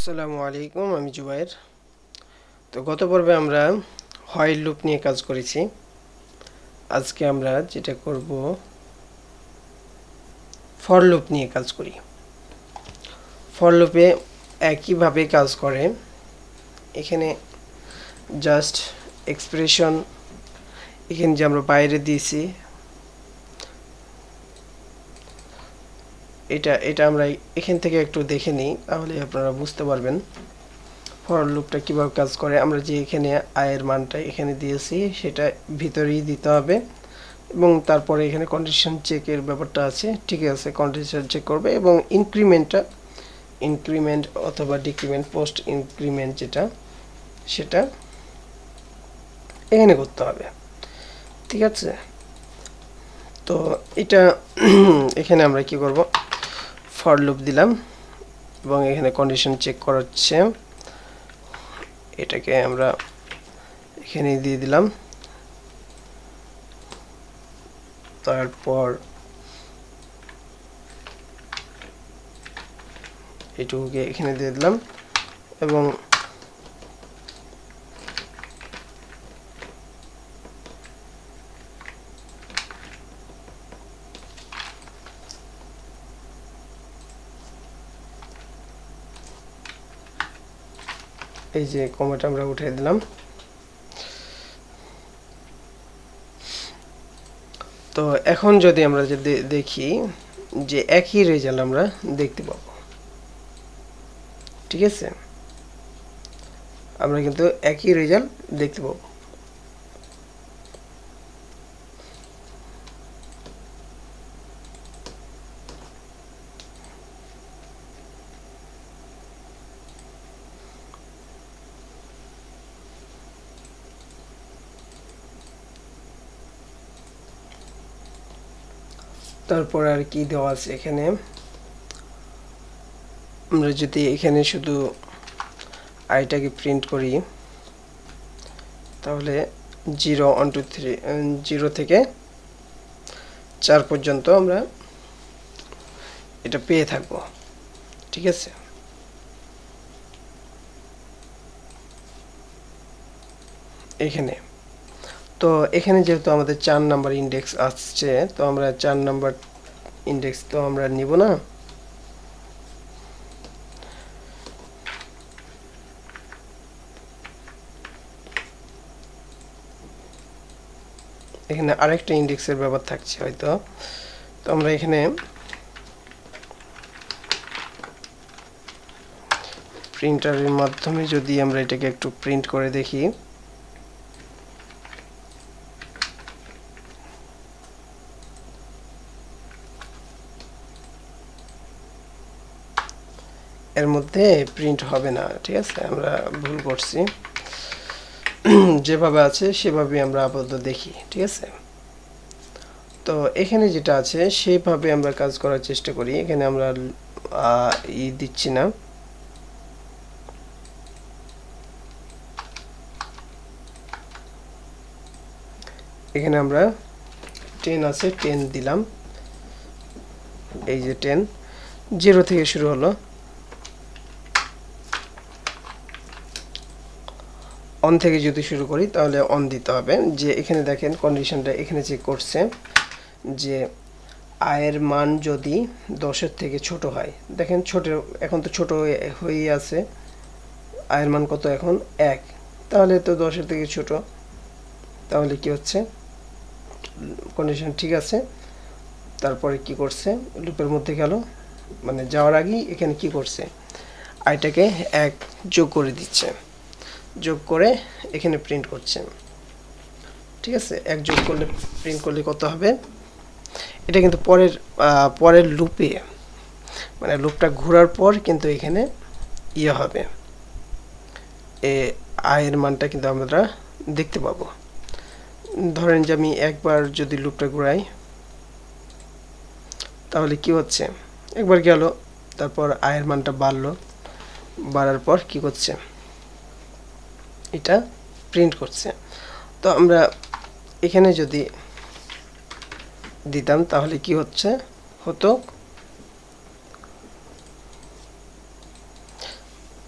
আসসালামু আলাইকুম, আমি জুবাইর। তো গত পর্বে আমরা হোয়াইল লুপ নিয়ে কাজ করেছি। আজকে আমরা যেটা করব ফর লুপ নিয়ে কাজ করি। ফর লুপে একইভাবে কাজ করে। এখানে জাস্ট এক্সপ্রেশন এখানে যে আমরা বাইরে দিয়েছি এটা আমরা এখান থেকে একটু দেখে নিই, তাহলে আপনারা বুঝতে পারবেন ফর লুপটা কীভাবে কাজ করে। আমরা যে এখানে আয়ের মানটা এখানে দিয়েছি সেটা ভিতরেই দিতে হবে, এবং তারপরে এখানে কন্ডিশন চেকের ব্যাপারটা আছে। ঠিক আছে, কন্ডিশন চেক করবে এবং ইনক্রিমেন্ট অথবা ডিক্রিমেন্ট, পোস্ট ইনক্রিমেন্ট সেটা এখানে করতে হবে। ঠিক আছে, তো এটা এখানে আমরা কি করব, ফর লুপ দিলাম এবং এখানে কন্ডিশন চেক করাচ্ছে, এটাকে আমরা এখানে দিয়ে দিলাম। তারপর এটুকুকে এখানে দিয়ে দিলাম এবং এই যে কমাটা আমরা উঠিয়ে দিলাম। তো এখন যদি আমরা দেখি যে একই রেজাল্ট আমরা দেখতে পাবো। ঠিক আছে, আমরা কিন্তু একই রেজাল্ট দেখতে পাবো। তারপর আর কি দেওয়া আছে এখানে, আমরা যদি এখানে শুধু আইটাকে প্রিন্ট করি তাহলে 0 1 2 3 0 থেকে 4 পর্যন্ত আমরা এটা পেয়ে থাকবো। ঠিক আছে, এখানে তো এখানে যেহেতু আমাদের 4 নাম্বার ইন্ডেক্স আসছে, তো আমরা 4 নাম্বার ইন্ডেক্স তো আমরা নিব না। এখানে আরেকটা ইন্ডেক্সের ব্যাপার থাকছে হয়তো, তো আমরা এখানে প্রিন্টারের মাধ্যমে যদি আমরা এটাকে একটু প্রিন্ট করে দেখি, এর মধ্যে প্রিন্ট হবে না। ঠিক আছে, আমরা ভুল করছি, যেভাবে আছে সেভাবে আমরা আপাতত দেখি। ঠিক আছে, তো এখানে যেটা আছে সেইভাবে আমরা কাজ করার চেষ্টা করি। এখানে আমরা দিচ্ছি না, এখানে আমরা 10 আছে 10 দিলাম। এই যে 10 0 থেকে শুরু হলো, অন থেকে যদি শুরু করি তাহলে অন দিতে হবে। যে এখানে দেখেন কন্ডিশনটা এখানে চেক করছে যে আয়ের মান যদি 10-এর থেকে ছোট হয়, দেখেন ছোট, এখন তো ছোট হয়েই আছে। আয়ের মান কত এখন 1, তাহলে তো 10-এর থেকে ছোট, তাহলে কি হচ্ছে কন্ডিশন ঠিক আছে। তারপরে কি করছে, লুপের মধ্যে গেল, মানে যাওয়ার আগেই এখানে কি করছে, আইটাকে 1 যোগ করে দিচ্ছে, যোগ করে এখানে প্রিন্ট করছে। ঠিক আছে, 1 যোগ করলে প্রিন্ট করলে কত হবে, এটা কিন্তু পরের লুপে, মানে লুপটা ঘোরার পর কিন্তু এখানে হবে, আয়ের মানটা কিন্তু আমরা দেখতে পাবো। ধরেন যে আমি একবার যদি লুপটা ঘোরাই তাহলে কি হচ্ছে, একবার গেল, তারপর আয়ের মানটা বাড়ার পর কি করছে, এটা প্রিন্ট করছে। তো আমরা এখানে যদি দিতাম তাহলে কি হতো,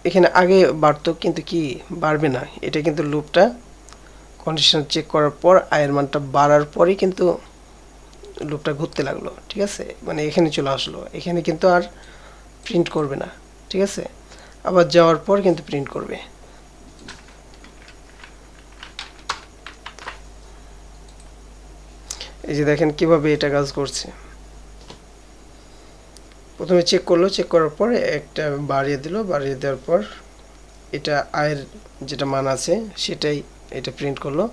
এখানে আগে বাড়তো কিন্তু কি বাড়বে না, এটা কিন্তু লুপটা কন্ডিশন চেক করার পর আয়ের মানটা বাড়ার পরেই কিন্তু লুপটা ঘুরতে লাগলো, ঠিক আছে, মানে এখানে চলে আসলো, এখানে কিন্তু আর প্রিন্ট করবে না, ঠিক আছে, আবার যাওয়ার পর কিন্তু প্রিন্ট করবে। এই যে দেখেন কিভাবে এটা কাজ করছে। প্রথমে চেক করলো, চেক করার পর একটা বাড়িয়ে দিল, বাড়িয়ে দেওয়ার পর এটা আয়ের যেটা মান আছে সেটাই এটা প্রিন্ট করলো।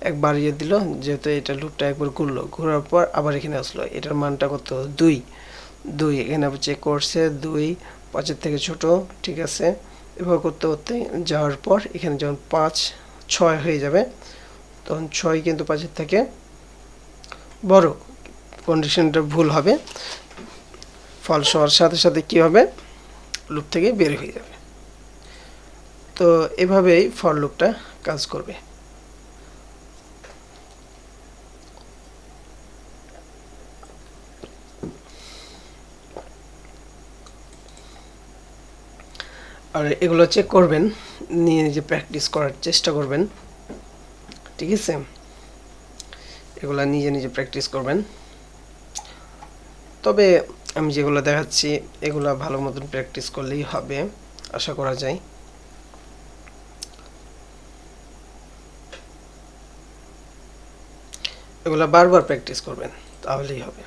এক বাড়িয়ে দিল, যেহেতু এটা লুপটা একবার ঘুরলো, ঘোরার পর আবার এখানে আসলো, এটার মানটা কত 2, এখানে আবার চেক করছে 2 5-এর থেকে ছোট, ঠিক আছে, এভাবে করতে করতে যাওয়ার পর এখানে যখন 5 6 হয়ে যাবে তখন 6 কিন্তু 5-এর থেকে বড়, কন্ডিশনটা ভুল হবে, ফলস হওয়ার সাথে সাথে কি হবে, লুপ থেকে বের হয়ে যাবে। তো এভাবেই ফর লুপটা কাজ করবে। আর এগুলো চেক করবেন, নিয়ে নিজে প্র্যাকটিস করার চেষ্টা করবেন, ঠিক আছে, এগুলা নিজে নিজে প্র্যাকটিস করবেন। তবে আমি যেগুলো দেখাচ্ছি এগুলা ভালো মতন প্র্যাকটিস করলেই হবে, আশা করা যায়। এগুলা বারবার প্র্যাকটিস করবেন, তাহলেই হবে।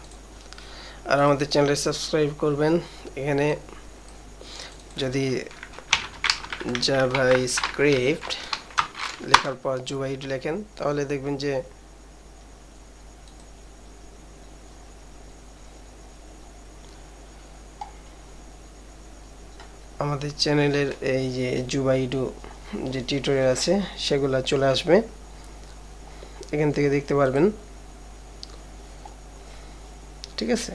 আর আমাদের চ্যানেলে সাবস্ক্রাইব করবেন। এখানে যদি জাভাস্ক্রিপ্ট লেখার পর জুবাইড লেখেন তাহলে দেখবেন যে আমাদের চ্যানেলের এই যে জুবাইডু যে টিউটোরিয়াল আছে সেগুলো চলে আসবে, এখান থেকে দেখতে পারবেন, ঠিক আছে।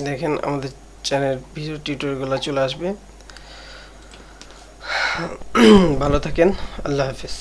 দেখেন আমাদের চ্যানেল ভিডিও টিউটোরিয়ালগুলো চলে আসবে। ভালো থাকেন, আল্লাহ হাফেজ।